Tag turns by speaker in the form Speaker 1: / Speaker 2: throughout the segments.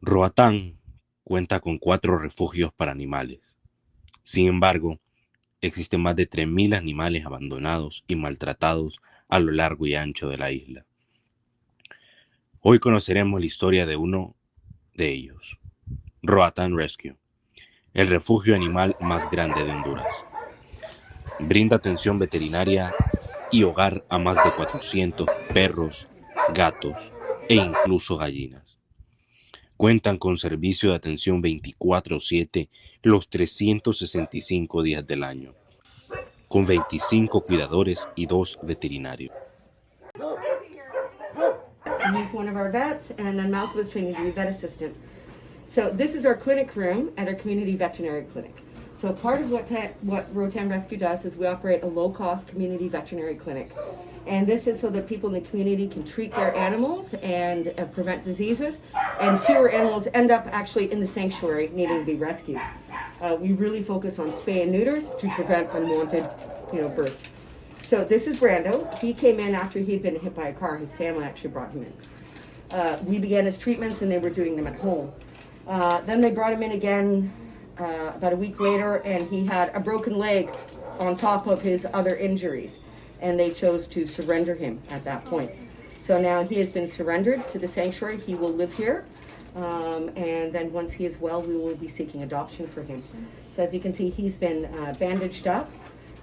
Speaker 1: Roatán cuenta con 4 refugios para animales. Sin embargo, existen más de 3.000 animales abandonados y maltratados a lo largo y ancho de la isla. Hoy conoceremos la historia de uno de ellos, Roatán Rescue, el refugio animal más grande de Honduras. Brinda atención veterinaria y hogar a más de 400 perros, gatos e incluso gallinas. Cuentan con servicio de atención 24/7 los 365 días del año, con 25 cuidadores y 2 veterinarios.
Speaker 2: He's one of our vets, and then Malcolm was trained to be a vet assistant. So this is our clinic room at our community veterinary clinic. So part of what Rotan Rescue does is we operate a low-cost community veterinary clinic. And this is so that people in the community can treat their animals and prevent diseases, and fewer animals end up actually in the sanctuary needing to be rescued. We really focus on spay and neuters to prevent unwanted, births. So this is Brando. He came in after he'd been hit by a car. His family actually brought him in. We began his treatments, and they were doing them at home. Then they brought him in again about a week later, and he had a broken leg on top of his other injuries, and they chose to surrender him at that point. So now he has been surrendered to the sanctuary. He will live here, and then once he is well, we will be seeking adoption for him. So as you can see, he's been bandaged up.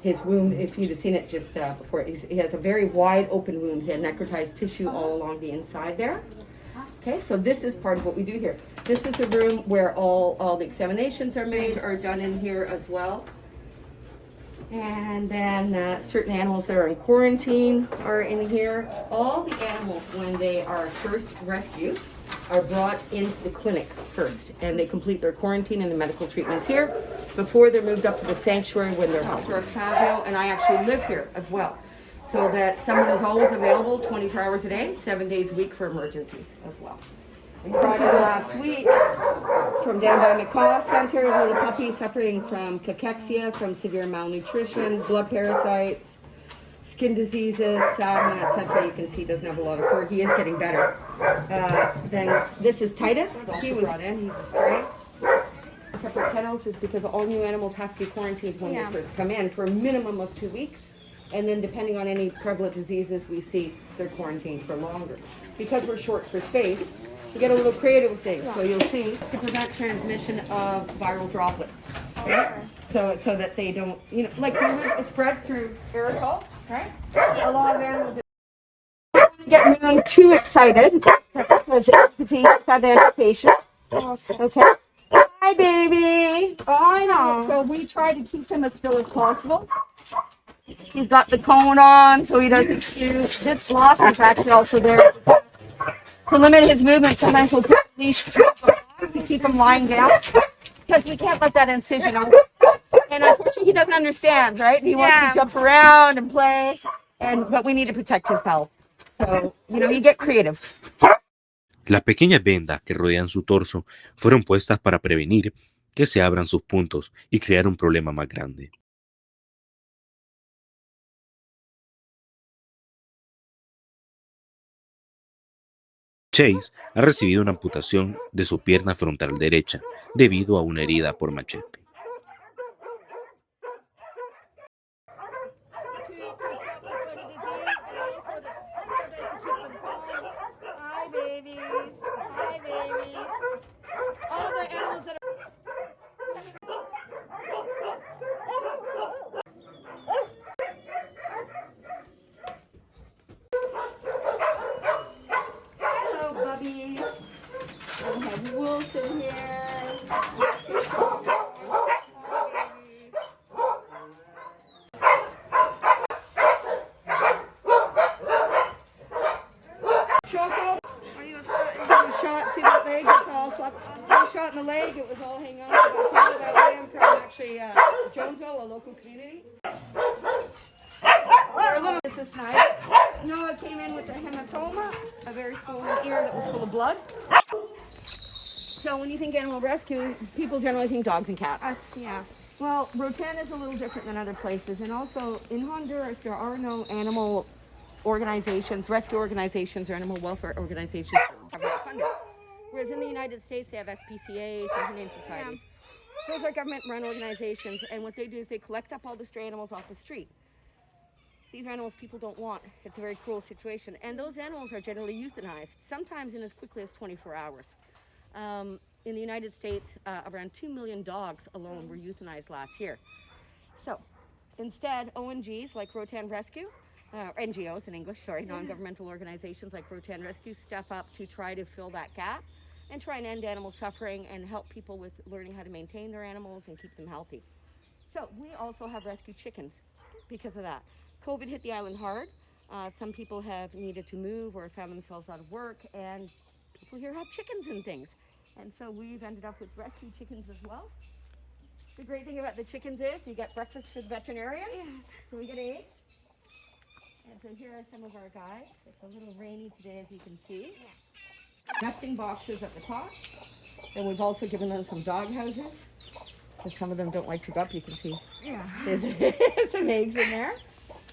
Speaker 2: His wound, if you'd have seen it just before, he has a very wide open wound. He had necrotized tissue all along the inside there. Okay, so this is part of what we do here. This is a room where all the examinations are made, are done in here as well. And then certain animals that are in quarantine are in here. All the animals, when they are first rescued, are brought into the clinic first, and they complete their quarantine and the medical treatments here before they're moved up to the sanctuary when they're out to our patio. And I actually live here as well, so that someone is always available 24 hours a day, 7 days a week for emergencies as well. We brought in last week from down by McCaw Center, a little puppy suffering from cachexia, from severe malnutrition, blood parasites, skin diseases, asthma, etc. You can see he doesn't have a lot of fur. He is getting better. Then this is Titus. He was brought in. He's a stray. Separate kennels is because all new animals have to be quarantined when they first come in for a minimum of 2 weeks. And then depending on any prevalent diseases we see, they're quarantined for longer. Because we're short for space, we get a little creative with things. So you'll see, to prevent transmission of viral droplets. Okay? So that they don't, like COVID is spread through aerosol, right? A lot of animals get too excited because he's had amputation. Okay. Hi, baby. Oh, I know. So we try to keep him as still as possible. He's got the cone on, so he doesn't choose. This loss is actually also there to limit his movement. Sometimes we'll put a leash to keep him lying down because we can't let that incision out. And unfortunately, he doesn't understand, right? He wants to jump around and play, but we need to protect his health. So, you get creative.
Speaker 1: Las pequeñas vendas que rodean su torso fueron puestas para prevenir que se abran sus puntos y crear un problema más grande. Chase ha recibido una amputación de su pierna frontal derecha debido a una herida por machete.
Speaker 2: Hi, babies. Hi, babies. All the animals that are... Hello, Bubby. I have Wilson here. Choco, are you shot? See that leg? It's all fluffed. I was shot in the leg. It was all hanging on. So I found that I am from actually Jonesville, a local community. They're a little. It's a snipe. Noah came in with a hematoma, a very swollen ear that was full of blood. So when you think animal rescue, people generally think dogs and cats. Well, Rotan is a little different than other places, and also in Honduras there are no animal organizations, rescue organizations, or animal welfare organizations that are funded. Whereas in the United States, they have SPCAs and humane societies. Those are government-run organizations, and what they do is they collect up all the stray animals off the street. These are animals people don't want. It's a very cruel situation. And those animals are generally euthanized, sometimes in as quickly as 24 hours. In the United States, around 2 million dogs alone were euthanized last year. So instead, ONGs like Rotan Rescue, NGOs in English, sorry, non-governmental organizations like Rotan Rescue step up to try to fill that gap and try and end animal suffering and help people with learning how to maintain their animals and keep them healthy. So we also have rescue chickens because of that. COVID hit the island hard. Some people have needed to move or found themselves out of work, and people here have chickens and things. And so we've ended up with rescue chickens as well. The great thing about the chickens is you get breakfast for the veterinarian. So we get eggs. And so here are some of our guys. It's a little rainy today, as you can see. Nesting boxes at the top. And we've also given them some dog houses, because some of them don't like to go up. You can see there's some eggs in there.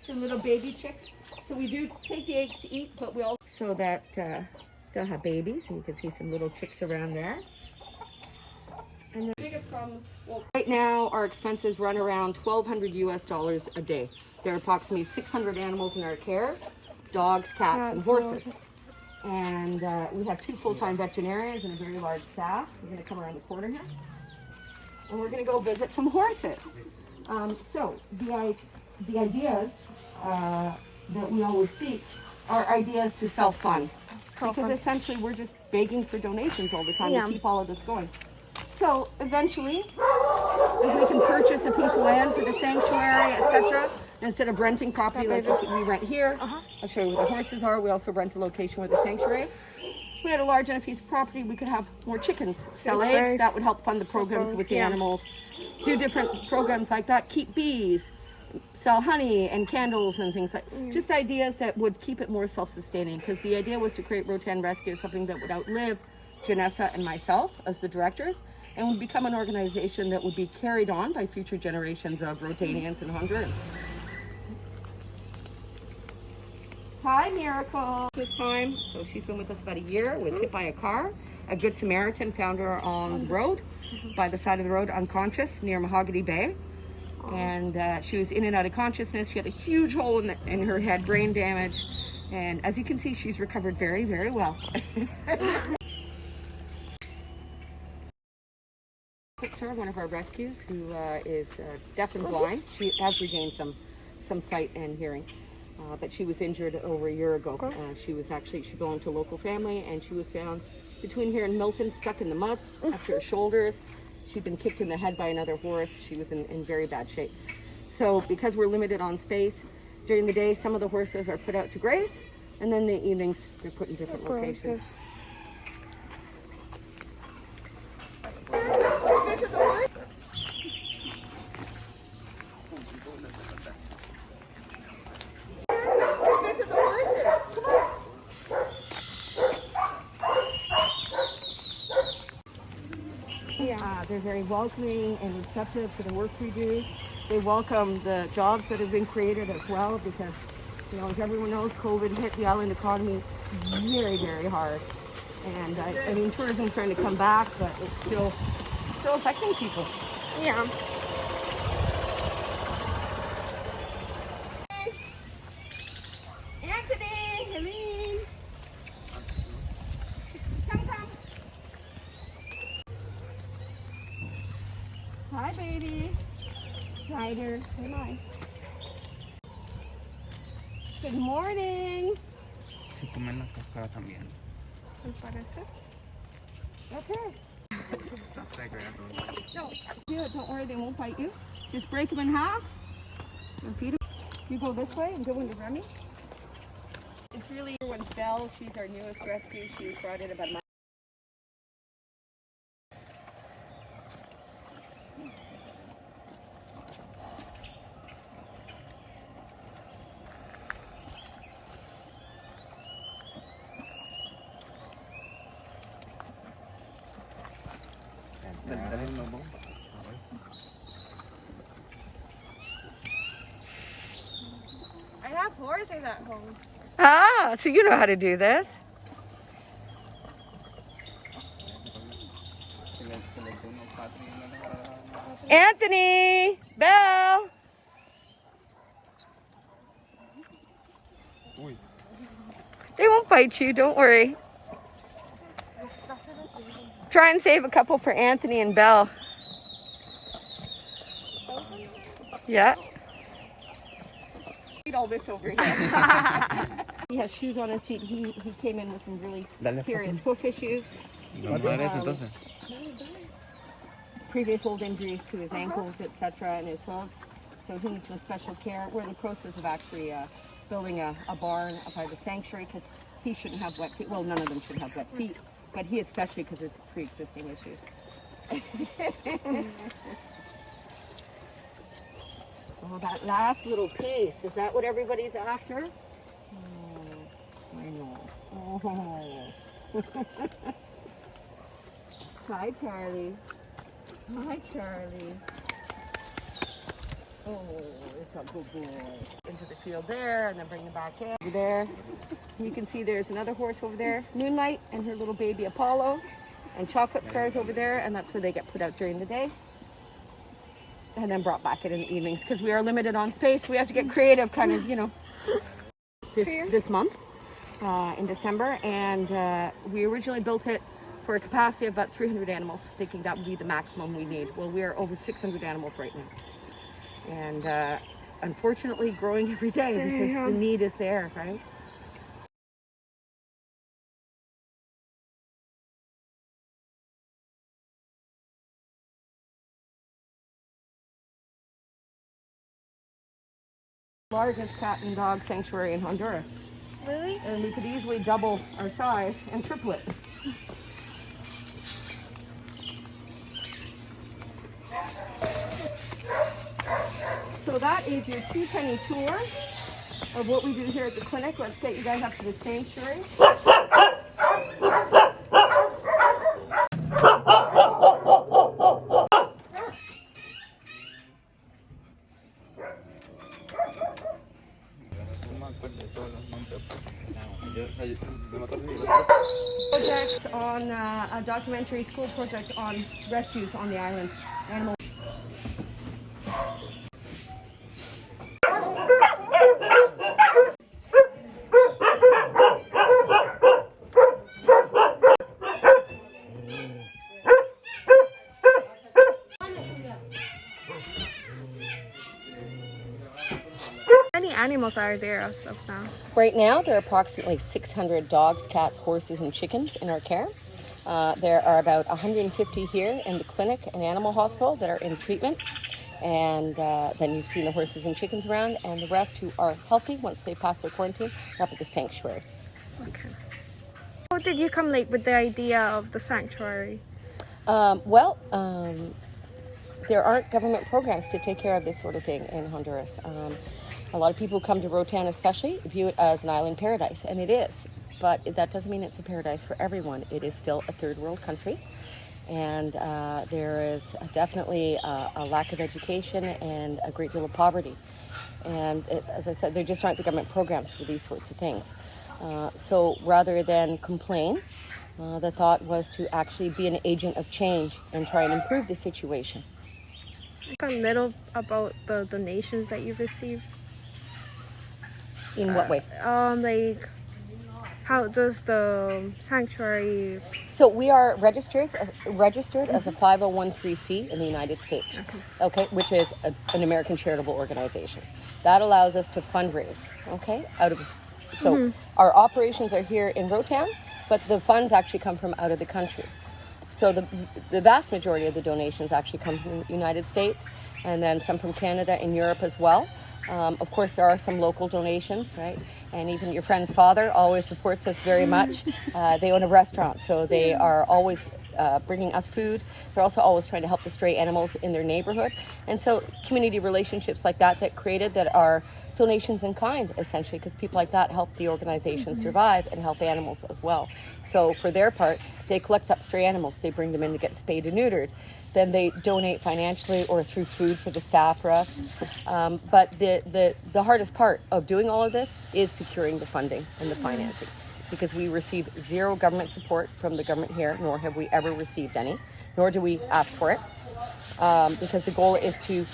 Speaker 2: Some little baby chicks. So we do take the eggs to eat, but we also, so that they'll have babies. And you can see some little chicks around there. And the biggest problems, well, right now our expenses run around $1,200 US a day. There are approximately 600 animals in our care, dogs, cats, and horses. And we have 2 full-time veterinarians and a very large staff. We're going to come around the corner here. And we're going to go visit some horses. So the ideas that we always seek are ideas to self-fund. Because essentially we're just begging for donations all the time to keep all of this going. So eventually, if we can purchase a piece of land for the sanctuary, etc., instead of renting property like we rent here, I'll show you where the horses are. We also rent a location where the sanctuary. If we had a large enough piece of property, we could have more chickens, sell eggs. That would help fund the programs with the animals. Do different programs like that. Keep bees, sell honey and candles and things like just ideas that would keep it more self-sustaining. Because the idea was to create Rotan Rescue as something that would outlive Janessa and myself as the directors, and would become an organization that would be carried on by future generations of Rotanians and Hondurans. Hi, Miracle. This time, so she's been with us about a year, was hit by a car. A Good Samaritan found her on the road, by the side of the road, unconscious, near Mahogany Bay. And she was in and out of consciousness. She had a huge hole in her head, brain damage. And as you can see, she's recovered very, very well. Her, one of our rescues, who is deaf and blind. She has regained some sight and hearing. But she was injured over a year ago. She belonged to a local family, and she was found between here and Milton, stuck in the mud up to her shoulders. She'd been kicked in the head by another horse. She was in very bad shape. So because we're limited on space, during the day some of the horses are put out to graze, and then in the evenings they're put in different locations. They're very welcoming and receptive to the work we do. They welcome the jobs that have been created as well, because, you know, as everyone knows, COVID hit the island economy very, very hard. And I mean, tourism's starting to come back, but it's still affecting people. Yeah. Anthony, Helene. Come. Hi, baby. Ryder. Hi. Good morning.
Speaker 3: Se comen la cáscara también.
Speaker 2: ¿Me parece? Okay. No, don't worry, they won't bite you. Just break them in half and feed them. You go this way and go into Remy. It's really when Belle, she's our newest rescue. She was brought in about a month. I have horses at home. Ah, so you know how to do this. Anthony! Belle! They won't bite you, don't worry. Try and save a couple for Anthony and Belle. Yeah. Eat all this over here. He has shoes on his feet. He came in with some really serious hoof issues. Previous old injuries to his ankles, etc., and his hooves. So he needs some special care. We're in the process of actually building a barn by the sanctuary because he shouldn't have wet feet. Well, none of them should have wet feet, but he especially because there's pre-existing issues. Oh, that last little piece, is that what everybody's after? Oh, I know. Oh. Hi, Charlie. Hi, Charlie. Oh, it's a good boy. Into the field there, and then bring him back in. Over there. You can see there's another horse over there. Moonlight and her little baby Apollo. And Chocolate Stars over there, and that's where they get put out during the day. And then brought back in the evenings because we are limited on space. We have to get creative kind of, you know, this month in December. And we originally built it for a capacity of about 300 animals, thinking that would be the maximum we need. Well, we are over 600 animals right now. And unfortunately growing every day because the need is there, right? Largest cat and dog sanctuary in Honduras.
Speaker 4: Really?
Speaker 2: And we could easily double our size and triple it. So that is your 2-penny tour of what we do here at the clinic. Let's get you guys up to the sanctuary. Project on a documentary school project on rescues on the island. Animal.
Speaker 4: How many animals are there as of now?
Speaker 2: Right now, there are approximately 600 dogs, cats, horses, and chickens in our care. There are about 150 here in the clinic and animal hospital that are in treatment. And then you've seen the horses and chickens around, and the rest who are healthy once they pass their quarantine are up at the sanctuary.
Speaker 4: Okay. How did you come like with the idea of the sanctuary?
Speaker 2: There aren't government programs to take care of this sort of thing in Honduras. A lot of people who come to Rotan especially view it as an island paradise, and it is. But that doesn't mean it's a paradise for everyone. It is still a third world country, and there is definitely a lack of education and a great deal of poverty. And as I said, there just aren't the government programs for these sorts of things. So rather than complain, the thought was to actually be an agent of change and try and improve the situation.
Speaker 4: Like a little about the donations that you've received.
Speaker 2: In what way?
Speaker 4: Like how does the sanctuary?
Speaker 2: So we are registered as a 501(c) in the United States, okay, which is an American charitable organization. That allows us to fundraise, okay, our operations are here in Rotan, but the funds actually come from out of the country. So the vast majority of the donations actually come from the United States, and then some from Canada and Europe as well. Of course, there are some local donations, right? And even your friend's father always supports us very much. They own a restaurant, so they are always bringing us food. They're also always trying to help the stray animals in their neighborhood. And so community relationships like that created that are donations in kind, essentially, because people like that help the organization survive and help animals as well. So for their part, they collect up stray animals. They bring them in to get spayed and neutered. Then they donate financially or through food for the staff for us. But the hardest part of doing all of this is securing the funding and the financing, because we receive zero government support from the government here, nor have we ever received any. nor do we ask for it, because the goal is to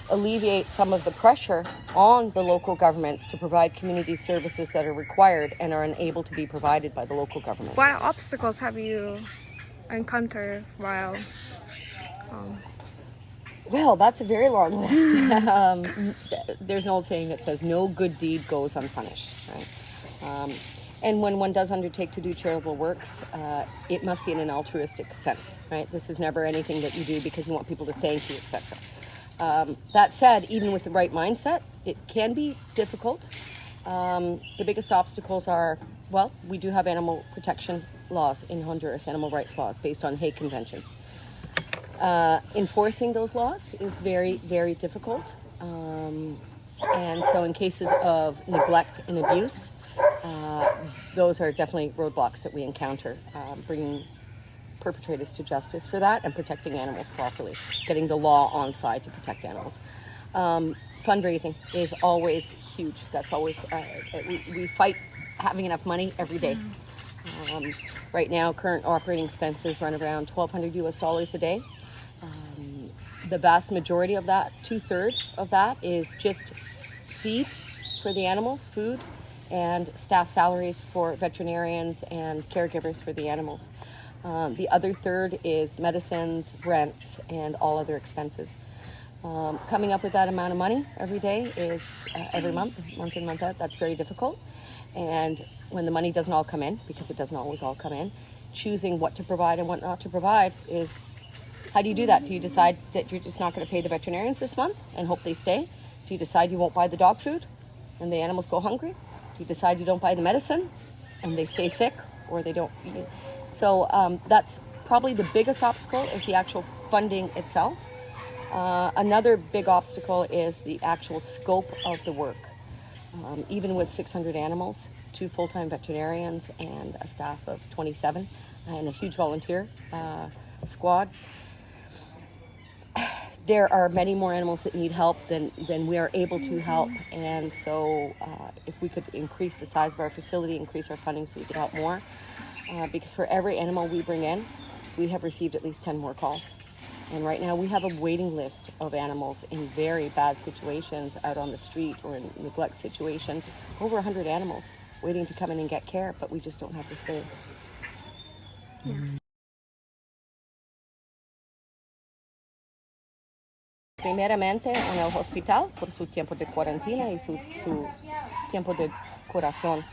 Speaker 2: alleviate some of the pressure on the local governments to provide community services that are required and are unable to be provided by the local government.
Speaker 4: What obstacles have you encountered while
Speaker 2: Well, that's a very long list. There's an old saying that says, no good deed goes unpunished, right? And when one does undertake to do charitable works, it must be in an altruistic sense, right? This is never anything that you do because you want people to thank you, etc. That said, even with the right mindset, it can be difficult. The biggest obstacles are, well, we do have animal protection laws in Honduras, animal rights laws based on Hague Conventions. Enforcing those laws is very, very difficult. And so in cases of neglect and abuse, those are definitely roadblocks that we encounter, bringing perpetrators to justice for that and protecting animals properly, getting the law on side to protect animals. Fundraising is always huge. That's always, we fight having enough money every day. Right now, current operating expenses run around $1,200 a day. The vast majority of that, 2/3 of that, is just feed for the animals, food, and staff salaries for veterinarians and caregivers for the animals. The other third is medicines, rents, and all other expenses. Coming up with that amount of money every day is every month in, month out. That's very difficult. And when the money doesn't all come in, because it doesn't always all come in, choosing what to provide and what not to provide is, how do you do that? Do you decide that you're just not going to pay the veterinarians this month and hope they stay? Do you decide you won't buy the dog food and the animals go hungry? Do you decide you don't buy the medicine and they stay sick or they don't eat? So that's probably the biggest obstacle, is the actual funding itself. Another big obstacle is the actual scope of the work. Even with 600 animals, 2 full-time veterinarians and a staff of 27 and a huge volunteer squad, there are many more animals that need help than we are able to help. And so if we could increase the size of our facility, increase our funding so we could help more, because for every animal we bring in, we have received at least 10 more calls. And right now we have a waiting list of animals in very bad situations out on the street or in neglect situations. Over 100 animals waiting to come in and get care, but we just don't have the space. Primeramente en el hospital por su tiempo de cuarentena y su tiempo de curación.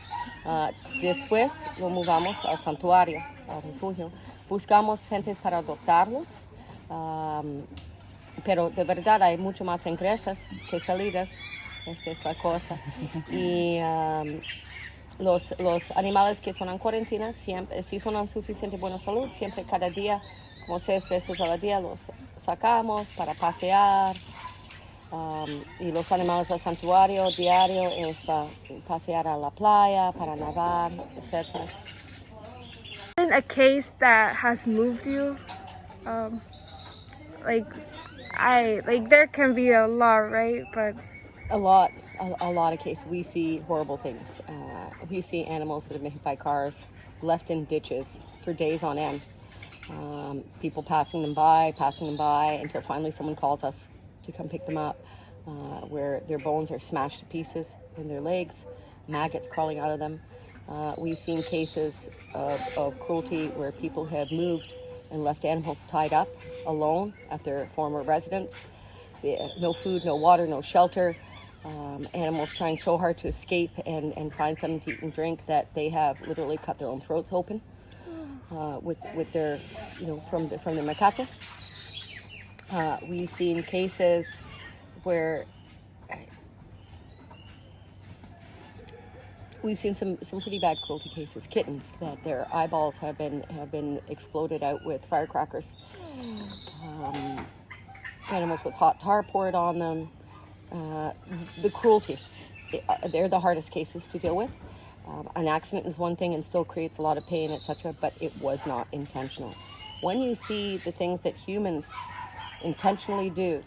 Speaker 2: Después lo movamos al santuario, al refugio. Buscamos gentes para adoptarlos. Pero de verdad hay mucho más ingresas que salidas. Esta es la cosa. Y los animales que son en cuarentena, siempre, si son en suficiente buena salud, siempre cada día, como 6 veces al día, los sacamos para pasear. Y los animales del santuario diario es para pasear a la playa, para nadar, etc.
Speaker 4: in a case that has moved you? Like there can be a lot, right? But
Speaker 2: A lot of cases. We see horrible things. We see animals that have been hit by cars, left in ditches for days on end. People passing them by until finally someone calls us to come pick them up, where their bones are smashed to pieces in their legs, maggots crawling out of them. We've seen cases of cruelty where people have moved and left animals tied up alone at their former residence. No food, no water, no shelter. Animals trying so hard to escape and find something to eat and drink that they have literally cut their own throats open with their, from the macate. We've seen cases where we've seen some pretty bad cruelty cases. Kittens that their eyeballs have been exploded out with firecrackers. Animals with hot tar poured on them. The cruelty, they're the hardest cases to deal with. An accident is one thing and still creates a lot of pain, etc., but it was not intentional. When you see the things that humans intentionally do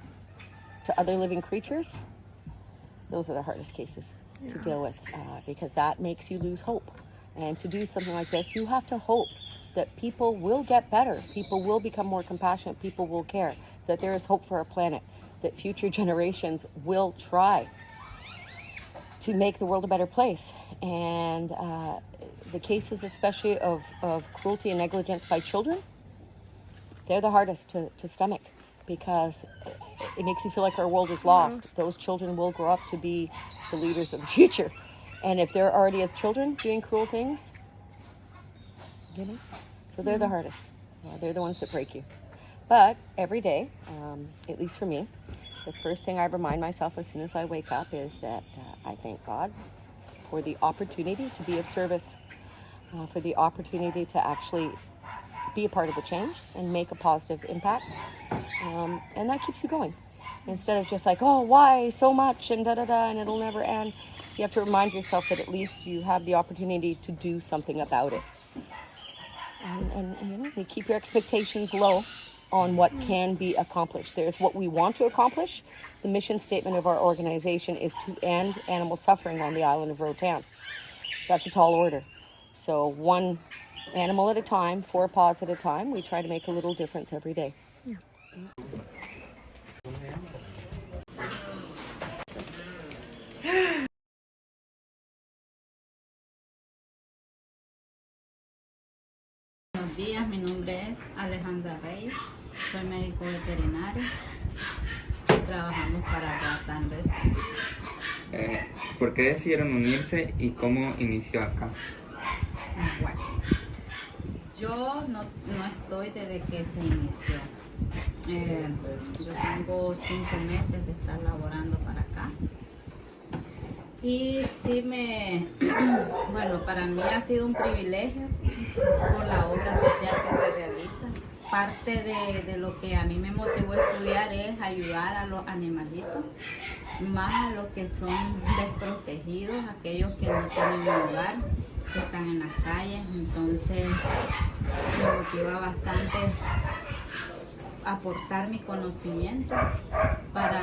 Speaker 2: to other living creatures, those are the hardest cases to deal with, because that makes you lose hope. And to do something like this, you have to hope that people will get better, people will become more compassionate, people will care, that there is hope for our planet, that future generations will try to make the world a better place. And the cases especially of cruelty and negligence by children, they're the hardest to stomach, because it makes you feel like our world is lost. Those children will grow up to be the leaders of the future. And if they're already as children doing cruel things, you know, so they're the hardest. They're the ones that break you. But every day, at least for me, the first thing I remind myself as soon as I wake up is that I thank God for the opportunity to be of service, for the opportunity to actually be a part of the change and make a positive impact. And that keeps you going. Instead of just like, oh, why so much and da-da-da, and it'll never end. You have to remind yourself that at least you have the opportunity to do something about it. And you know, you keep your expectations low on what can be accomplished. There's what we want to accomplish. The mission statement of our organization is to end animal suffering on the island of Roatan. That's a tall order. So one animal at a time, 4 paws at a time, we try to make a little difference every day.
Speaker 5: Buenos días, mi nombre es Alejandra Reyes, soy médico veterinario y trabajamos para Roatan Refugio.
Speaker 3: ¿Por qué decidieron unirse y cómo inició acá?
Speaker 5: Bueno, yo no estoy desde que se inició. Yo tengo 5 meses de estar laborando para acá. Y sí bueno, para mí ha sido un privilegio por la obra social que se realiza. Parte de lo que a mí me motivó a estudiar es ayudar a los animalitos, más a los que son desprotegidos, aquellos que no tienen un hogar, que están en las calles. Entonces me motiva bastante aportar mi conocimiento para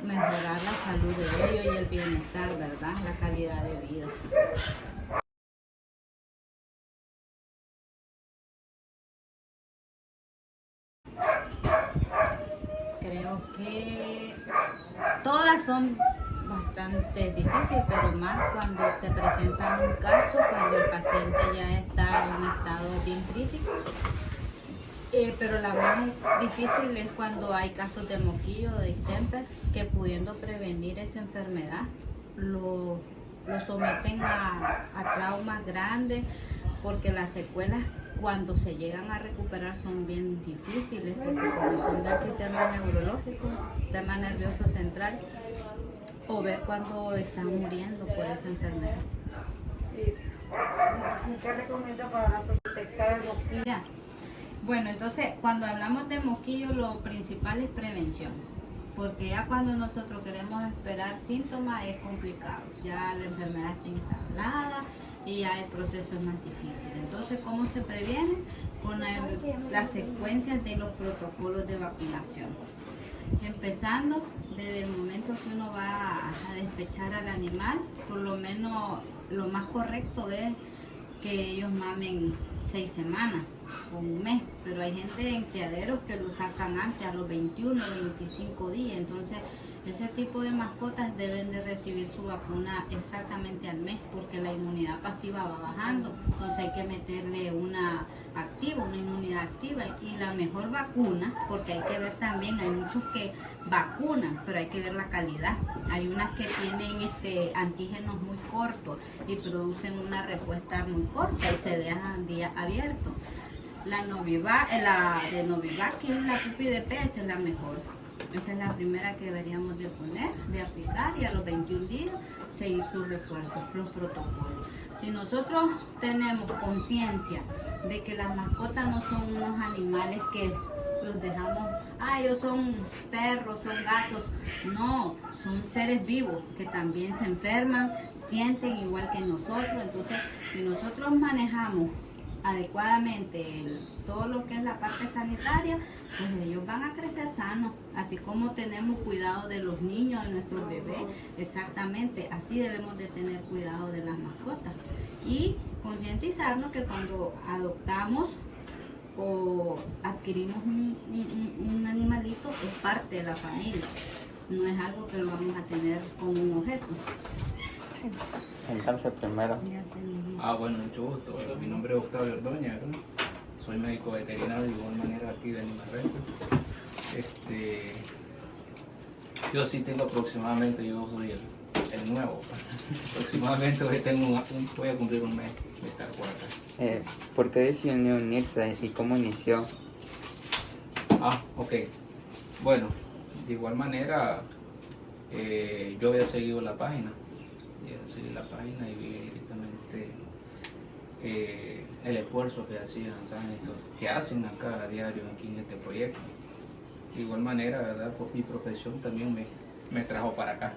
Speaker 5: mejorar la salud de ellos y el bienestar, ¿verdad? La calidad de vida. Creo que todas son bastante difíciles, pero más cuando te presentan un caso, cuando el paciente ya está en un estado bien crítico. Pero la más difícil es cuando hay casos de moquillo, de distemper, que pudiendo prevenir esa enfermedad, lo someten a traumas grandes, porque las secuelas cuando se llegan a recuperar son bien difíciles, porque como son del sistema neurológico, sistema nervioso central, o ver cuando están muriendo por esa enfermedad.
Speaker 4: ¿Qué recomienda para detectar el mosquito?
Speaker 5: Bueno, entonces cuando hablamos de mosquillo, lo principal es prevención, porque ya cuando nosotros queremos esperar síntomas es complicado, ya la enfermedad está instalada y ya el proceso es más difícil. Entonces, ¿cómo se previene? Con las secuencias de los protocolos de vacunación. Empezando desde el momento que uno va a despechar al animal, por lo menos lo más correcto es que ellos mamen 6 semanas o un mes, pero hay gente en criaderos que lo sacan antes, a los 21 o 25 días. Entonces ese tipo de mascotas deben de recibir su vacuna exactamente al mes, porque la inmunidad pasiva va bajando. Entonces hay que meterle una inmunidad activa, y la mejor vacuna, porque hay que ver también, hay muchos que vacunan, pero hay que ver la calidad. Hay unas que tienen antígenos muy cortos y producen una respuesta muy corta y se dejan días abiertos. La de Novivac, que es la pupi de pez, es la mejor. Esa es la primera que deberíamos de poner, de aplicar, y a los 21 días seguir sus refuerzos, los protocolos. Si nosotros tenemos conciencia de que las mascotas no son unos animales que los dejamos, ellos son perros, son gatos, no, son seres vivos que también se enferman, sienten igual que nosotros. Entonces, si nosotros manejamos adecuadamente todo lo que es la parte sanitaria, pues ellos van a crecer sanos, así como tenemos cuidado de los niños, de nuestros bebés, exactamente, así debemos de tener cuidado de las mascotas. Y concientizarnos que cuando adoptamos o adquirimos un animalito es parte de la familia, no es algo que lo vamos a tener como un objeto.
Speaker 3: Sentarse primero.
Speaker 6: Bueno, mucho gusto. Mi nombre es Octavio Ordóñez, ¿verdad? Soy médico veterinario de igual manera aquí de Animarrento. Yo sí tengo aproximadamente, yo soy el nuevo. Aproximadamente hoy voy a cumplir un mes de estar por acá.
Speaker 3: ¿Por qué decidió unirse y cómo inició?
Speaker 6: Ok. Bueno, de igual manera, yo había seguido la página. Y vi directamente el esfuerzo que hacían acá, que hacen acá a diario aquí en este proyecto. De igual manera, ¿verdad? Pues mi profesión también me trajo para acá.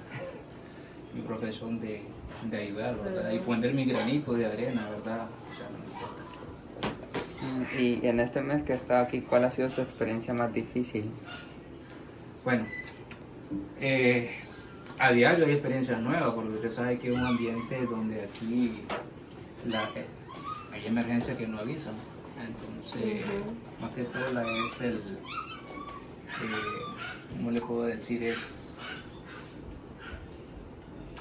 Speaker 6: Mi profesión de ayudar, ¿verdad? Y poner mi granito de arena, ¿verdad? O sea, no me importa.
Speaker 3: Y en este mes que ha estado aquí, ¿cuál ha sido su experiencia más difícil?
Speaker 6: Bueno, a diario hay experiencias nuevas, porque usted sabe que es un ambiente donde aquí hay emergencias que no avisan. Entonces, más que todo ¿cómo le puedo decir? Es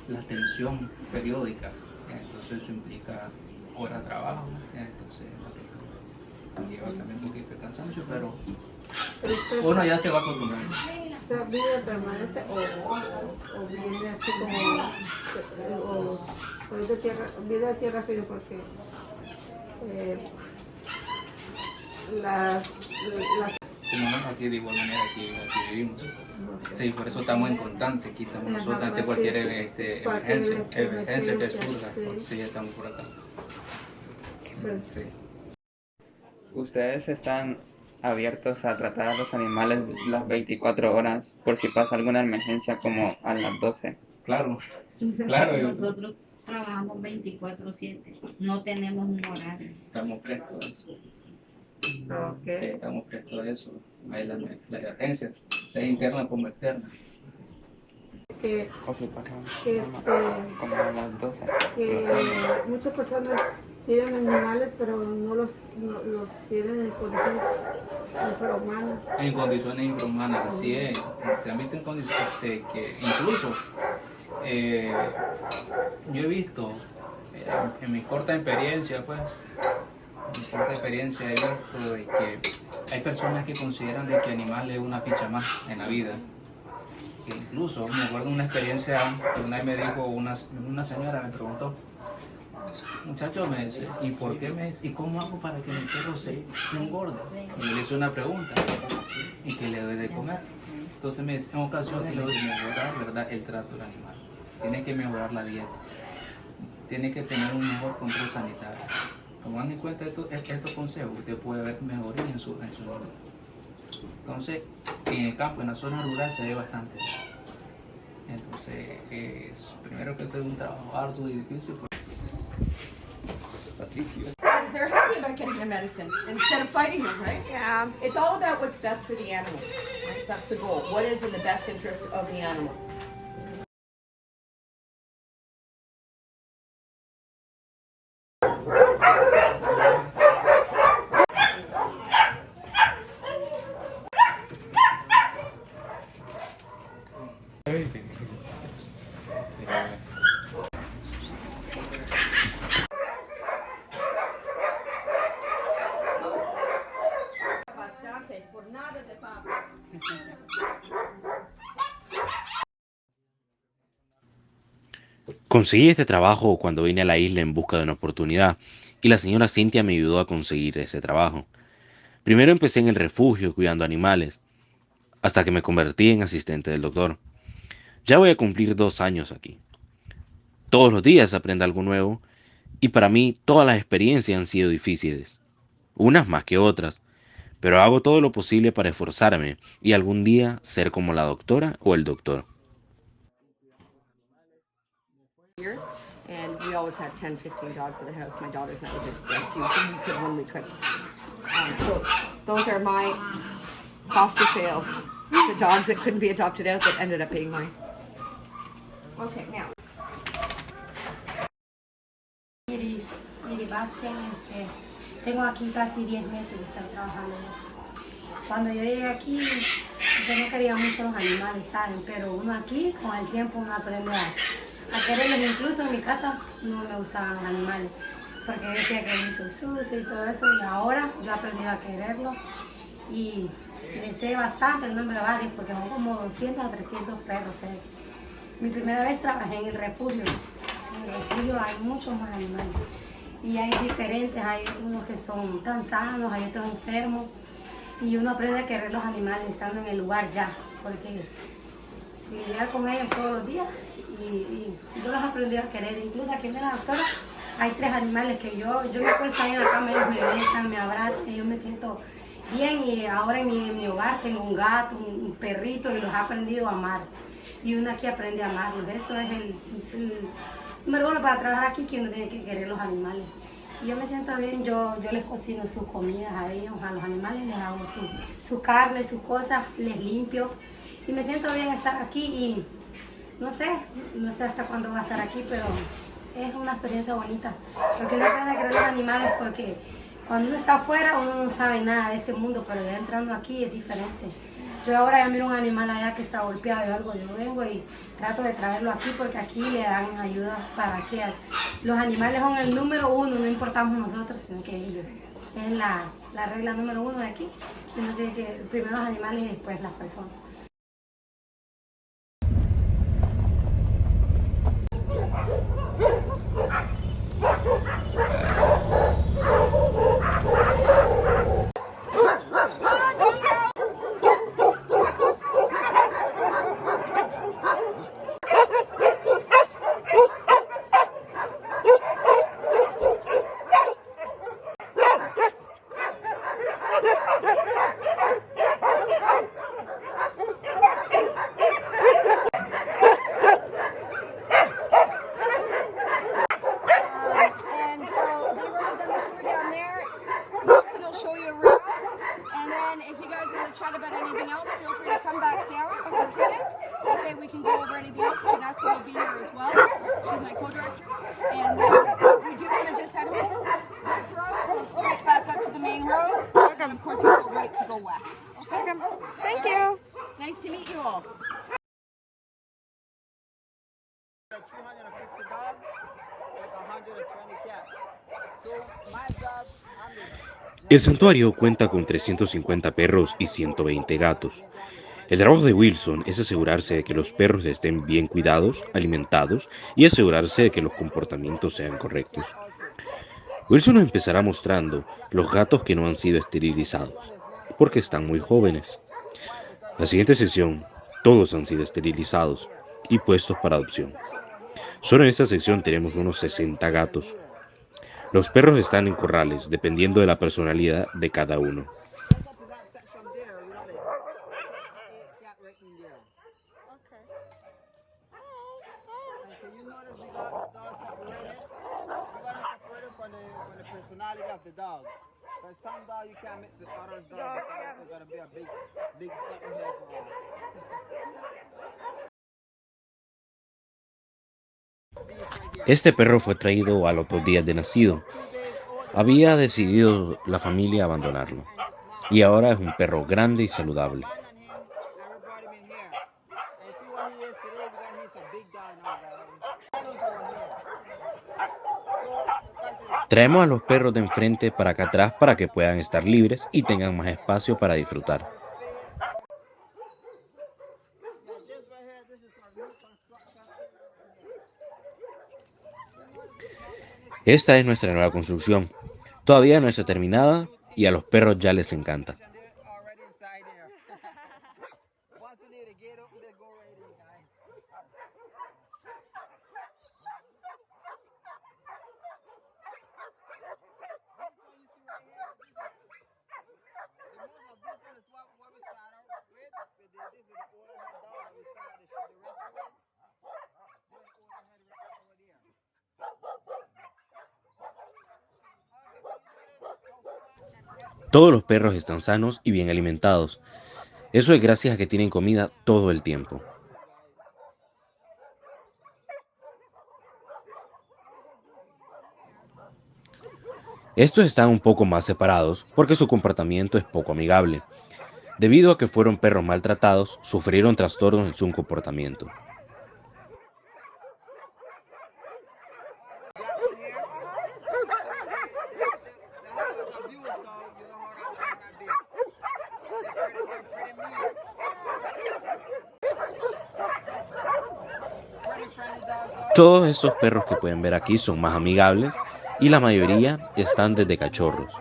Speaker 6: la atención periódica. Entonces eso implica hora de trabajo. Entonces, lleva también un poquito de cansancio, pero uno ya se va acostumbrando.
Speaker 7: ¿Vida permanente o viene así como o es de tierra, vida de tierra firme? Porque las
Speaker 6: Como no, aquí de igual manera aquí vivimos. Sí, por eso estamos en constante, aquí estamos nosotros ante cualquier emergencia que surja, sí, estamos por acá. Sí.
Speaker 3: ¿Ustedes están abiertos a tratar a los animales las 24 horas por si pasa alguna emergencia como a las 12?
Speaker 6: Claro, claro.
Speaker 5: Nosotros trabajamos 24/7, no tenemos un horario.
Speaker 6: Estamos prestos a eso. Sí,
Speaker 7: Okay.
Speaker 6: estamos prestos a eso. Hay la emergencia, sea interna como externa.
Speaker 7: Que,
Speaker 3: O si pasa
Speaker 7: que,
Speaker 3: como a las 12.
Speaker 7: que muchas personas tienen animales pero no los tienen en condiciones infrahumanas.
Speaker 6: En condiciones infrahumanas, así es. Se han visto en condiciones que incluso yo he visto en mi corta experiencia, pues, he visto de que hay personas que consideran de que animal es una ficha más en la vida. Que incluso me acuerdo de una experiencia que una vez me dijo una señora, me preguntó, muchacho, me dice, ¿y cómo hago para que mi perro se engorde? Y le hice una pregunta, ¿y qué le doy de comer? Entonces me dice, en ocasiones le doy que mejorar, ¿verdad?, el trato del animal. Tiene que mejorar la dieta. Tiene que tener un mejor control sanitario. Tomando en cuenta estos consejos, usted puede ver mejoría en su nivel. Entonces, en el campo, en la zona rural, se ve bastante. Entonces, primero que todo es un trabajo arduo y difícil.
Speaker 2: They're happy about getting their medicine instead of fighting them, right?
Speaker 4: Yeah.
Speaker 2: It's all about what's best for the animal. Right? That's the goal. What is in the best interest of the animal? Bastante, por nada de papa.
Speaker 1: Conseguí este trabajo cuando vine a la isla en busca de una oportunidad y la señora Cintia me ayudó a conseguir ese trabajo. Primero empecé en el refugio cuidando animales, hasta que me convertí en asistente del doctor. Ya voy a cumplir 2 años aquí. Todos los días aprendo algo nuevo y para mí todas las experiencias han sido difíciles, unas más que otras, pero hago todo lo posible para esforzarme y algún día ser como la doctora o el doctor.
Speaker 2: Years, and we always had 10, 15 dogs in the house. My daughters and I would just rescue who we could when we could. So those are my foster fails. The dogs that couldn't be adopted out that ended up being mine. Okay, now.
Speaker 5: Iris va
Speaker 8: Vázquez, tengo aquí casi 10 meses de estar trabajando. Cuando yo llegué aquí, yo no quería mucho los animales, ¿saben? Pero uno aquí, con el tiempo, uno aprende a quererlos. Incluso en mi casa no me gustaban los animales, porque decía que hay mucho sucio y todo eso. Y ahora yo aprendí a quererlos y les sé bastante el nombre de varios, porque son como 200 a 300 perros. Mi primera vez trabajé en el refugio. En el refugio hay muchos más animales. Y hay diferentes, hay unos que son tan sanos, hay otros enfermos. Y uno aprende a querer los animales estando en el lugar ya, porque lidiar con ellos todos los días y yo los aprendí a querer. Incluso aquí en la doctora hay 3 animales que yo me acuesto ahí en la cama, ellos me besan, me abrazan, y yo me siento bien. Y ahora en mi hogar tengo un gato, un perrito, y los he aprendido a amar. Y uno aquí aprende a amarlos. Eso es el número 1 para trabajar aquí, que uno tiene que querer los animales. Y yo me siento bien, yo les cocino sus comidas a ellos, a los animales, les hago su carne, sus cosas, les limpio. Y me siento bien estar aquí y no sé hasta cuándo voy a estar aquí, pero es una experiencia bonita. Porque uno aprende a querer los animales, porque cuando uno está afuera uno no sabe nada de este mundo, pero ya entrando aquí es diferente. Yo ahora ya miro un animal allá que está golpeado o algo, yo vengo y trato de traerlo aquí, porque aquí le dan ayuda para que los animales son el número 1, no importamos nosotros, sino que ellos. Es la regla número 1 de aquí, que uno tiene que primero los animales y después las personas.
Speaker 9: And so they've already done the tour down there. Wilson will show you around. And then if you guys want to chat about anything else, feel free to come back down to the clinic. Okay, we can go over anything else. Vanessa will be here as well. She's my co-director. And we do want to just head home this road, straight back up to the main road. And of course, we go right to go west. Okay?
Speaker 4: Thank you.
Speaker 9: Nice to meet you all.
Speaker 10: Like 250 dogs, like 120 cats. So my job, I'm the
Speaker 1: El santuario cuenta con 350 perros y 120 gatos. El trabajo de Wilson es asegurarse de que los perros estén bien cuidados, alimentados y asegurarse de que los comportamientos sean correctos. Wilson nos empezará mostrando los gatos que no han sido esterilizados, porque están muy jóvenes. La siguiente sesión, todos han sido esterilizados y puestos para adopción. Solo en esta sección tenemos unos 60 gatos. Los perros están en corrales, dependiendo de la personalidad de cada uno. Este perro fue traído a los 2 días de nacido. Había decidido la familia abandonarlo, y ahora es un perro grande y saludable. Traemos a los perros de enfrente para acá atrás para que puedan estar libres y tengan más espacio para disfrutar. Esta es nuestra nueva construcción. Todavía no está terminada y a los perros ya les encanta. Todos los perros están sanos y bien alimentados. Eso es gracias a que tienen comida todo el tiempo. Estos están un poco más separados porque su comportamiento es poco amigable. Debido a que fueron perros maltratados, sufrieron trastornos en su comportamiento. Todos estos perros que pueden ver aquí son más amigables y la mayoría están desde cachorros.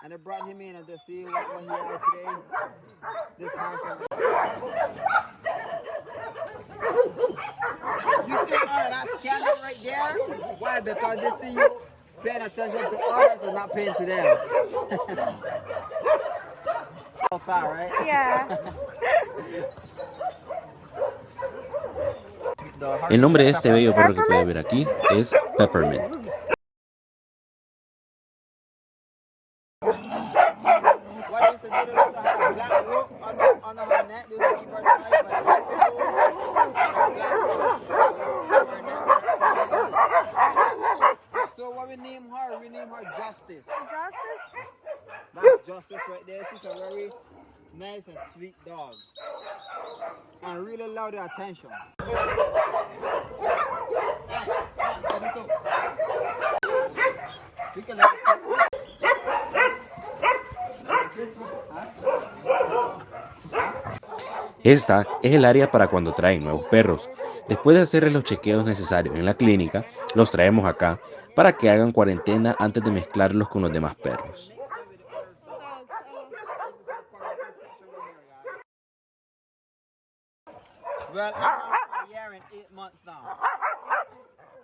Speaker 10: And they brought him in and they see what he had today. This Harrison. You see all of that scandal right there? Why? Because they see you paying attention to others and not paying to them. Outside, right?
Speaker 4: Yeah.
Speaker 1: El nombre de este bello perro que puede ver aquí es Peppermint.
Speaker 10: We name her Justice.
Speaker 4: Justice?
Speaker 10: That's Justice right there. She's a very nice and sweet dog. And really love the attention.
Speaker 1: Esta es el área para cuando traen nuevos perros. Después de hacerles los chequeos necesarios en la clínica, los traemos acá para que hagan cuarentena antes de mezclarlos con los demás perros.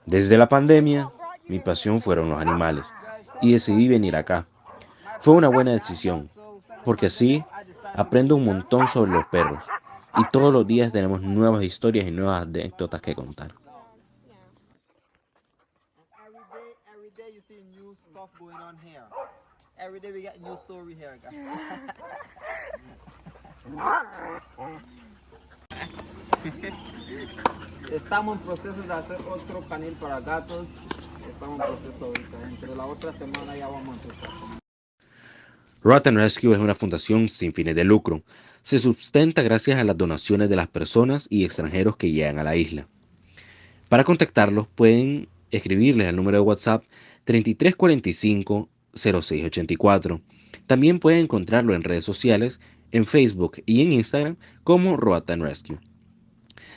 Speaker 1: Desde la pandemia, mi pasión fueron los animales y decidí venir acá. Fue una buena decisión, porque así aprendo un montón sobre los perros y todos los días tenemos nuevas historias y nuevas anécdotas que contar.
Speaker 10: Every day we get new story here, guys. Estamos en proceso de hacer otro canil para gatos. Estamos en proceso ahorita. Entre la otra semana ya vamos a empezar.
Speaker 1: Rotten Rescue es una fundación sin fines de lucro. Se sustenta gracias a las donaciones de las personas y extranjeros que llegan a la isla. Para contactarlos pueden escribirles al número de WhatsApp 3345 0684. También pueden encontrarlo en redes sociales, en Facebook y en Instagram como Roatan Rescue.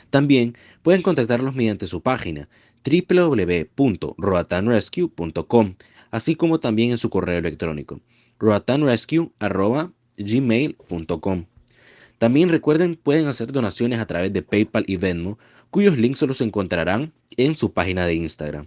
Speaker 1: También pueden contactarlos mediante su página www.roatanrescue.com, así como también en su correo electrónico roatanrescue@gmail.com. También recuerden, pueden hacer donaciones a través de PayPal y Venmo, cuyos links se los encontrarán en su página de Instagram.